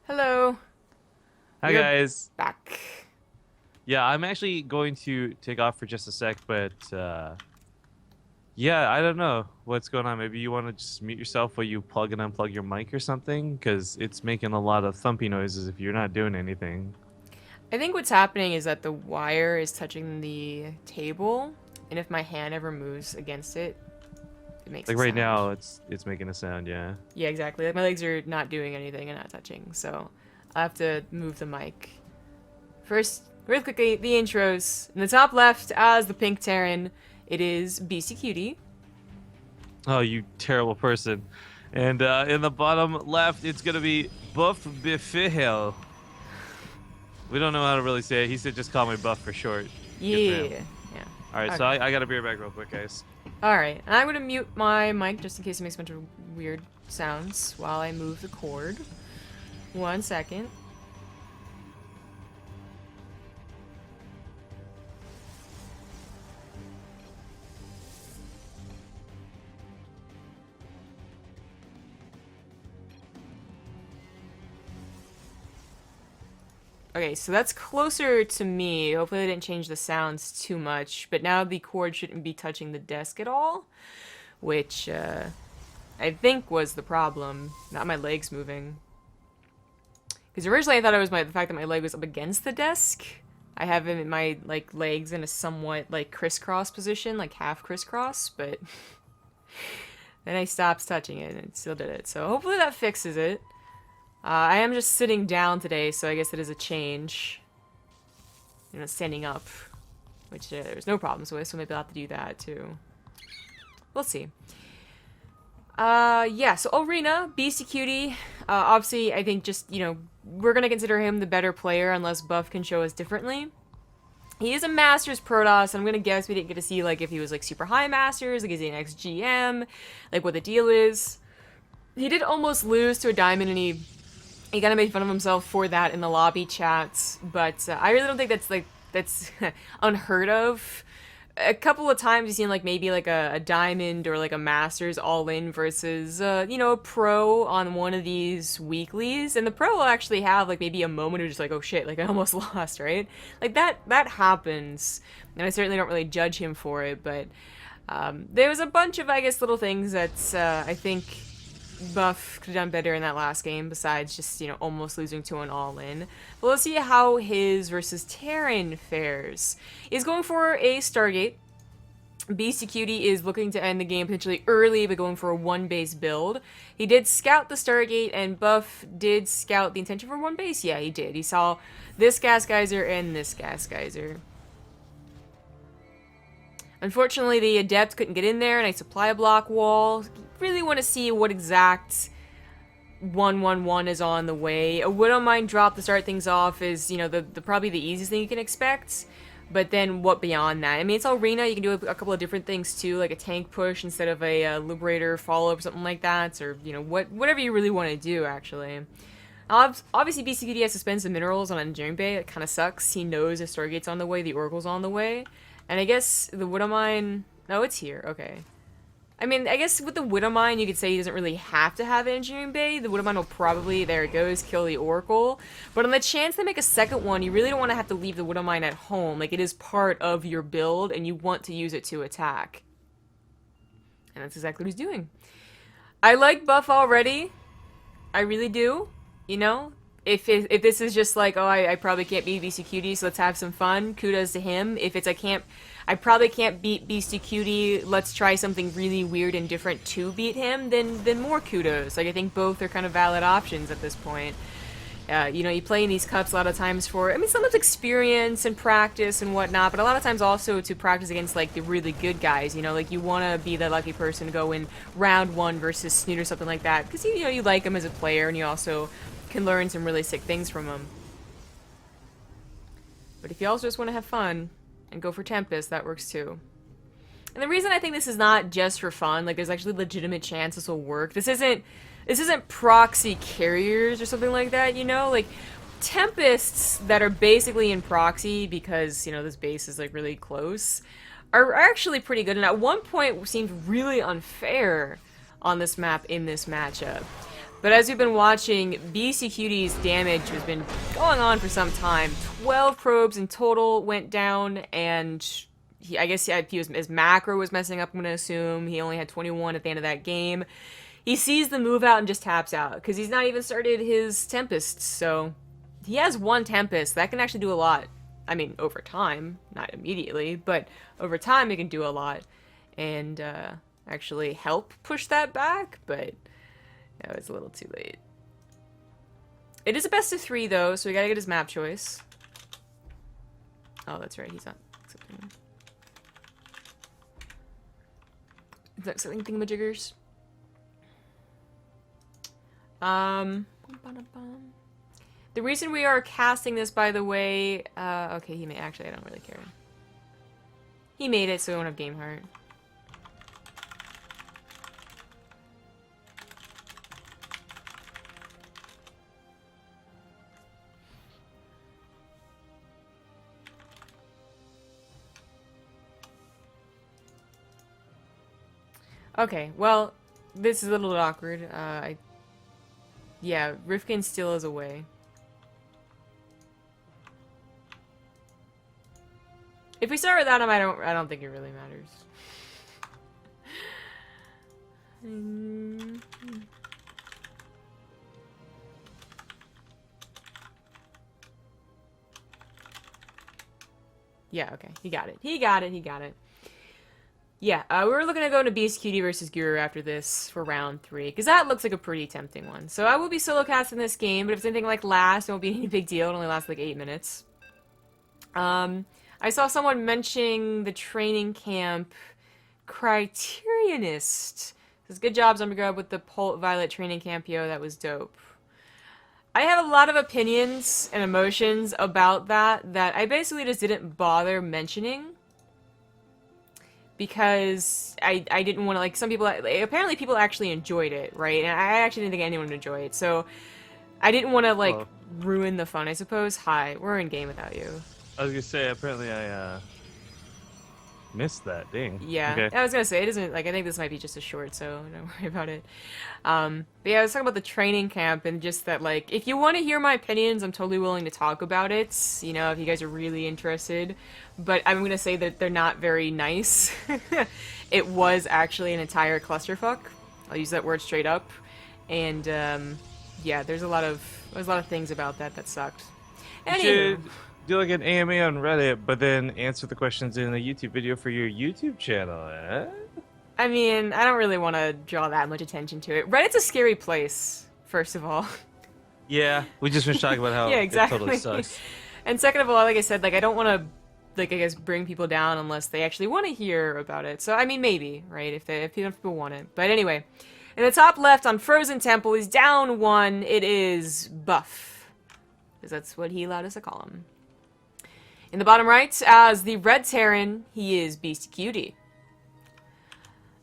Hello. Hi We're guys. back. Yeah, I'm actually going to take off for just a sec, but yeah, I don't know what's going on. Maybe you want to just mute yourself while you plug and unplug your mic or something, because it's making a lot of thumpy noises if you're not doing anything. I think what's happening is that the wire is touching the table, and if my hand ever moves against it, it makes Like a right sound. now, it's making a sound. Yeah. Yeah, exactly. Like my legs are not doing anything and not touching, so I have to move the mic. First, really quickly, the intros. In the top left, as the pink Terran, it is Beastyqt. Oh, you terrible person. And in the bottom left, it's gonna be Buffbeehl. We don't know how to really say it. He said just call me Buff for short. Good for him. Yeah. Yeah. All right, so Okay. I got to be right back real quick, guys. Alright, and I'm gonna mute my mic just in case it makes a bunch of weird sounds while I move the cord. 1 second. Okay, so that's closer to me. Hopefully I didn't change the sounds too much, but now the cord shouldn't be touching the desk at all, which I think was the problem, not my legs moving. Because originally I thought it was the fact that my leg was up against the desk. I have my legs in a somewhat crisscross position, like half crisscross, but then I stopped touching it and it still did it. So hopefully that fixes it. I am just sitting down today, so I guess it is a change. You know, standing up, which there's no problems with, so maybe I'll have to do that too. We'll see. Yeah, so Arena, Beastyqt, obviously I think just, we're gonna consider him the better player unless Buff can show us differently. He is a Masters Protoss, and I'm gonna guess we didn't get to see, if he was, super high Masters, is he an XGM, what the deal is. He did almost lose to a Diamond, and he kind of made fun of himself for that in the lobby chats, but I really don't think that's unheard of. A couple of times you've seen maybe a diamond or a masters all in versus a pro on one of these weeklies, and the pro will actually have maybe a moment of just oh shit, I almost lost, right? That happens, and I certainly don't really judge him for it, but there was a bunch of, I guess, little things that I think Buff could have done better in that last game, besides just, almost losing to an all-in. But let's see how his versus Terran fares. He's going for a Stargate. Beastyqt is looking to end the game potentially early, but going for a one-base build. He did scout the Stargate, and Buff did scout the intention for one base. Yeah, he did. He saw this gas geyser and this gas geyser. Unfortunately, the Adept couldn't get in there, and I supply a block wall. Really want to see what exact 111 is on the way. A Widowmine drop to start things off is, the probably the easiest thing you can expect. But then what beyond that? I mean, it's Arena. You can do a couple of different things too, like a tank push instead of a Liberator follow-up or something like that. Or, whatever you really want to do, actually. Obviously, Beastyqt has to spend some minerals on Engineering Bay. It kind of sucks. He knows the Stargate's on the way, the Oracle's on the way. And I guess the Widowmine... No, it's here. Okay. I mean, I guess with the Widowmine, you could say he doesn't really have to have an Engineering Bay. The Widowmine will probably, there it goes, kill the Oracle. But on the chance they make a second one, you really don't want to have to leave the Widowmine at home. It is part of your build, and you want to use it to attack. And that's exactly what he's doing. I like Buff already. I really do. If this is just oh, I probably can't beat Beastyqt, so let's have some fun, kudos to him. If it's I probably can't beat Beastyqt, let's try something really weird and different to beat him, then more kudos. I think both are kind of valid options at this point. You play in these cups a lot of times for, sometimes experience and practice and whatnot, but a lot of times also to practice against, the really good guys, you want to be the lucky person to go in round one versus Snoot or something like that, because, you like him as a player, and you also can learn some really sick things from him. But if you also just want to have fun and go for Tempest, that works too. And the reason I think this is not just for fun, there's actually a legitimate chance this will work. This isn't proxy carriers or something like that, Tempests that are basically in proxy because, this base is really close are actually pretty good, and at one point seemed really unfair on this map in this matchup. But as we've been watching, Beastyqt's damage has been going on for some time. 12 probes in total went down, and I guess his macro was messing up, I'm going to assume. He only had 21 at the end of that game. He sees the move out and just taps out, because he's not even started his Tempests, so he has one Tempest. That can actually do a lot. I mean, over time, not immediately, but over time it can do a lot, and actually help push that back, but no, it's a little too late. It is a best of 3, though, so we gotta get his map choice. Oh, that's right, he's not accepting. He's not accepting thingamajiggers. The reason we are casting this, by the way, okay, he may, actually, I don't really care. He made it, so we won't have game heart. Okay, well, this is a little awkward. Yeah, Rifkin still is away. If we start without him, I don't think it really matters. Yeah, okay. He got it. He got it. He got it. Yeah, we were looking to go into Beastyqt versus Guru after this for round 3, because that looks like a pretty tempting one. So I will be solo casting this game, but if it's anything like last, it won't be any big deal. It only lasts like 8 minutes. I saw someone mentioning the training camp Criterionist. Says, good job, Zombie with the Pult Violet training camp, yo, that was dope. I have a lot of opinions and emotions about that I basically just didn't bother mentioning. Because I didn't want to, like, some people, apparently people actually enjoyed it, right? And I actually didn't think anyone would enjoy it, so I didn't want to, like, ruin the fun, I suppose. Hi, we're in game without you. I was gonna say, apparently I missed that. Dang. Yeah, okay. I was gonna say, it isn't, like, I think this might be just a short, so don't worry about it. But yeah, I was talking about the training camp, and just that, like, if you want to hear my opinions, I'm totally willing to talk about it, you know, if you guys are really interested. But I'm gonna say that they're not very nice. It was actually an entire clusterfuck. I'll use that word straight up. And, yeah, there's a lot of things about that sucked. Anyway. Do like an AMA on Reddit, but then answer the questions in a YouTube video for your YouTube channel, eh? I mean, I don't really want to draw that much attention to it. Reddit's a scary place, first of all. Yeah, we just finished talking about how yeah, exactly. It totally sucks. And second of all, like I said, like, I don't want to, like, I guess, bring people down unless they actually want to hear about it. So, I mean, maybe, right, if people want it. But anyway, in the top left on Frozen Temple, he's down 1. It is Buff, because that's what he allowed us to call him. In the bottom right, as the Red Terran, he is Beastyqt.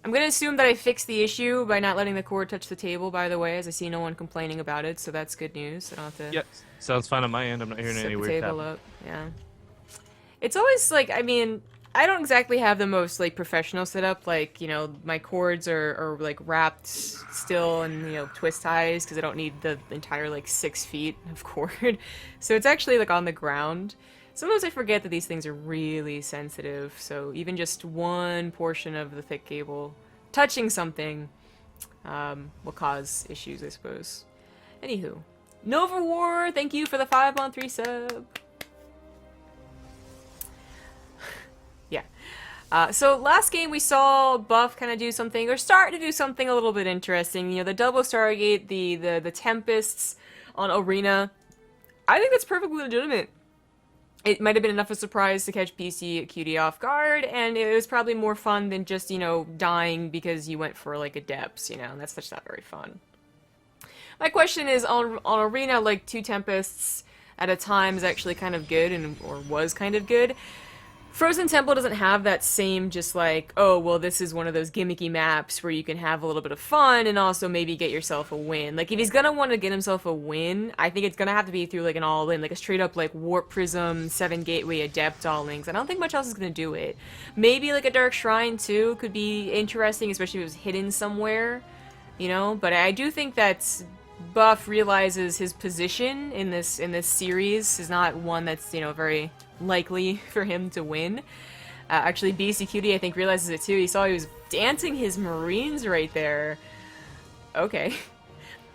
I'm going to assume that I fixed the issue by not letting the cord touch the table, by the way, as I see no one complaining about it, so that's good news. I don't have to... Yep, sounds fine on my end. I'm not hearing any weird table up. Yeah. It's always, like, I mean, I don't exactly have the most, like, professional setup. Like, you know, my cords are like, wrapped still in, you know, twist ties, because I don't need the entire, like, 6 feet of cord. So it's actually, like, on the ground. Sometimes I forget that these things are really sensitive, so even just one portion of the thick cable touching something will cause issues, I suppose. Anywho. Nova War, thank you for the 5-month resub. Yeah. So last game we saw Buff kind of do something, or start to do something a little bit interesting. You know, the double Stargate, the Tempests on Arena. I think that's perfectly legitimate. It might have been enough of a surprise to catch Beastyqt off guard, and it was probably more fun than just, you know, dying because you went for, like, Adepts, you know, and that's just not very fun. My question is, on Arena, like, 2 Tempests at a time is actually kind of good, or was kind of good. Frozen Temple doesn't have that same just like, oh, well, this is one of those gimmicky maps where you can have a little bit of fun and also maybe get yourself a win. Like, if he's gonna want to get himself a win, I think it's gonna have to be through, like, an all-in, like a straight-up, like, Warp Prism, 7 Gateway, Adept all-links. I don't think much else is gonna do it. Maybe, like, a Dark Shrine, too, could be interesting, especially if it was hidden somewhere, you know? But I do think that Buff realizes his position in this series is not one that's, you know, very likely for him to win. Actually, Beastyqt, I think, realizes it too. He saw he was dancing his Marines right there. Okay.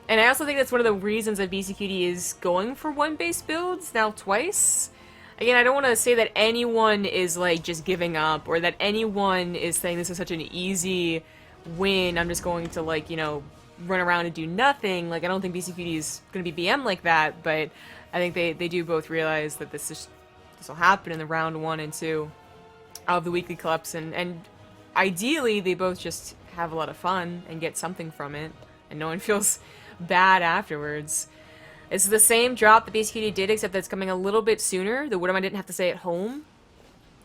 And I also think that's one of the reasons that Beastyqt is going for one base builds now twice. Again, I don't want to say that anyone is, like, just giving up, or that anyone is saying this is such an easy win, I'm just going to, like, you know, run around and do nothing. Like, I don't think Beastyqt is going to be BM like that, but I think they do both realize that this will happen in the round 1 and 2 of the weekly clips, and ideally they both just have a lot of fun and get something from it, and no one feels bad afterwards. It's the same drop that Beastyqt did, except that it's coming a little bit sooner. The Woodham I didn't have to stay at home.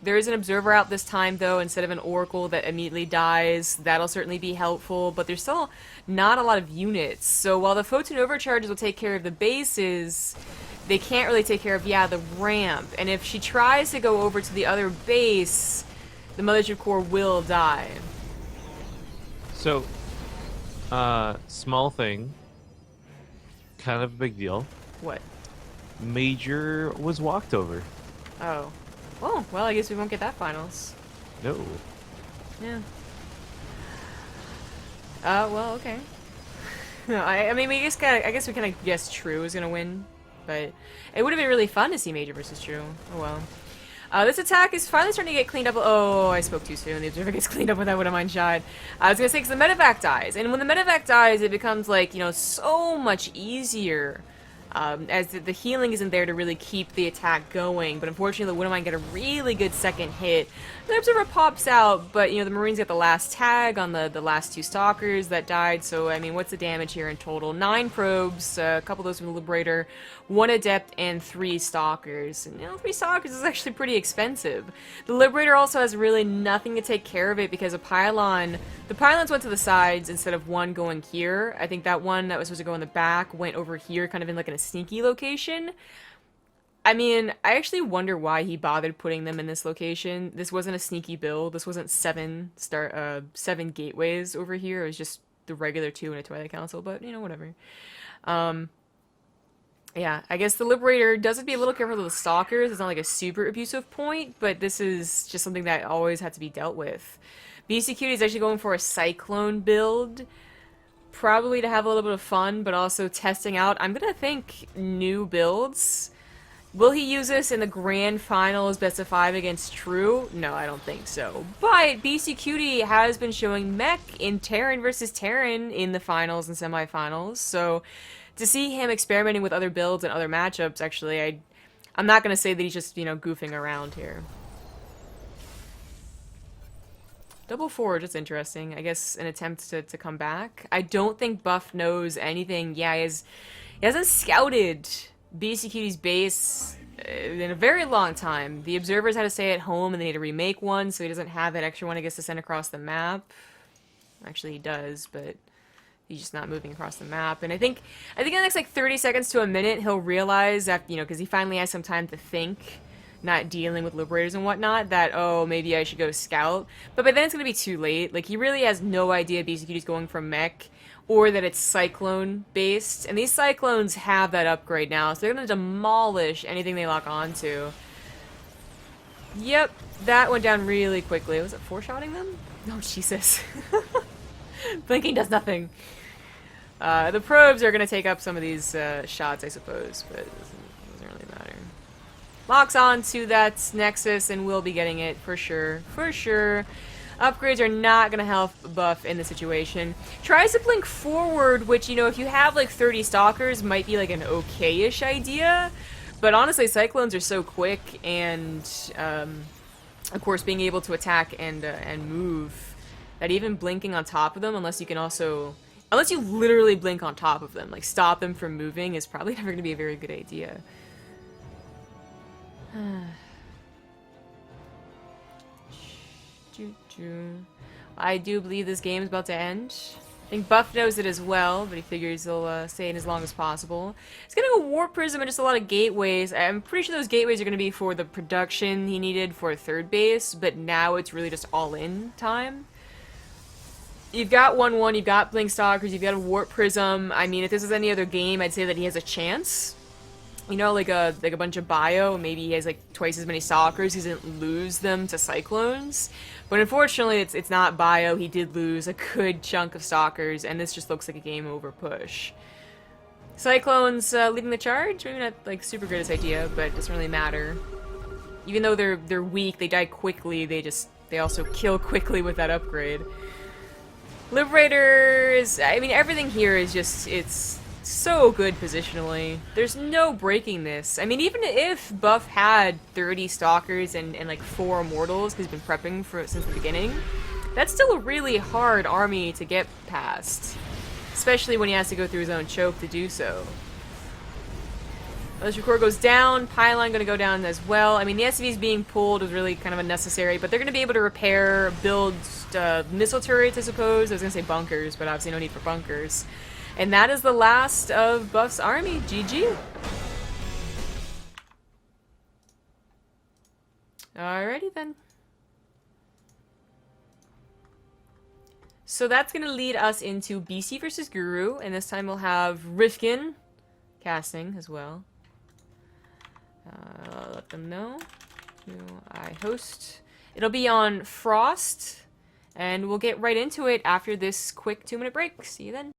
There is an observer out this time, though, instead of an oracle that immediately dies. That'll certainly be helpful, but there's still not a lot of units. So while the photon overcharges will take care of the bases, they can't really take care of, yeah, the ramp. And if she tries to go over to the other base, the Mothership Core will die. So, small thing, kind of a big deal. What? Major was walked over. Oh. Oh, well, I guess we won't get that finals. No. Yeah. Well, okay. No, I mean, I guess we kind of guessed True was gonna win, but it would have been really fun to see Major versus True. Oh well. This attack is finally starting to get cleaned up. Oh, I spoke too soon. The observer gets cleaned up with that Woodham shot. I was gonna say, because the medevac dies, and when the medevac dies, it becomes, like, you know, so much easier. As the healing isn't there to really keep the attack going, but unfortunately the Woodham get a really good second hit. The observer pops out, but, you know, the Marines get the last tag on the last 2 stalkers that died, so, I mean, what's the damage here in total? 9 probes, a couple of those from the Liberator, 1 adept, and 3 stalkers. And, you know, 3 stalkers is actually pretty expensive. The Liberator also has really nothing to take care of it because the pylons went to the sides instead of one going here. I think that one that was supposed to go in the back went over here, kind of in like a sneaky location. I mean, I actually wonder why he bothered putting them in this location. This wasn't a sneaky build. This wasn't 7 gateways over here. It was just the regular 2 in a Twilight Council, but, you know, whatever. Yeah, I guess the Liberator does have to be a little careful with the Stalkers. It's not like a super abusive point, but this is just something that always had to be dealt with. Beastyqt is actually going for a Cyclone build, probably to have a little bit of fun, but also testing out, I'm gonna think, new builds. Will he use this in the grand finals, best of 5 against True? No, I don't think so. But Beastyqt has been showing mech in Terran versus Terran in the finals and semifinals, so to see him experimenting with other builds and other matchups, actually, I'm not gonna say that he's just, you know, goofing around here. Double forge, it's interesting. I guess an attempt to come back. I don't think Buff knows anything. Yeah, he hasn't scouted Beastyqt's base in a very long time. The observers had to stay at home and they need to remake one, so he doesn't have that extra one I guess to send across the map. Actually, he does, but he's just not moving across the map. And I think in the next like 30 seconds to a minute, he'll realize that, you know, because he finally has some time to think, not dealing with Liberators and whatnot, that, oh, maybe I should go scout. But by then it's going to be too late. Like, he really has no idea Beastyqt is going for mech, or that it's Cyclone based. And these Cyclones have that upgrade now, so they're going to demolish anything they lock onto. Yep, that went down really quickly. Was it 4-shotting them? Oh, Jesus. Blinking does nothing. The probes are going to take up some of these shots, I suppose, but it doesn't really matter. Locks on to that Nexus, and we'll be getting it for sure. For sure. Upgrades are not going to help Buff in the situation. Tries to blink forward, which, you know, if you have like 30 Stalkers, might be like an okay-ish idea. But honestly, Cyclones are so quick, and of course being able to attack and move, that even blinking on top of them, unless you literally blink on top of them, like stop them from moving, is probably never going to be a very good idea. I do believe this game is about to end. I think Buff knows it as well, but he figures he'll stay in as long as possible. He's gonna go Warp Prism and just a lot of gateways. I'm pretty sure those gateways are gonna be for the production he needed for a 3rd base, but now it's really just all-in time. You've got 1-1, you've got Blink Stalkers, you've got a Warp Prism. I mean, if this was any other game, I'd say that he has a chance. You know, like a bunch of bio, maybe he has like twice as many Stalkers, he doesn't lose them to Cyclones. But unfortunately, it's not bio, he did lose a good chunk of Stalkers, and this just looks like a game over push. Cyclones leading the charge? Maybe not like super good this idea, but it doesn't really matter. Even though they're weak, they die quickly, they also kill quickly with that upgrade. Liberator is, I mean, everything here is just, it's so good positionally. There's no breaking this. I mean, even if Buff had 30 Stalkers and like 4 Immortals, because he's been prepping since the beginning, that's still a really hard army to get past. Especially when he has to go through his own choke to do so. Electric Core goes down, Pylon gonna go down as well. I mean, the SCVs being pulled was really kind of unnecessary, but they're gonna be able to repair, build missile turrets, I suppose. I was gonna say bunkers, but obviously no need for bunkers. And that is the last of Buff's army. GG. Alrighty then. So that's gonna lead us into Beastyqt versus Guru, and this time we'll have Rifkin casting as well. Let them know who I host. It'll be on Frost, and we'll get right into it after this quick 2-minute break. See you then.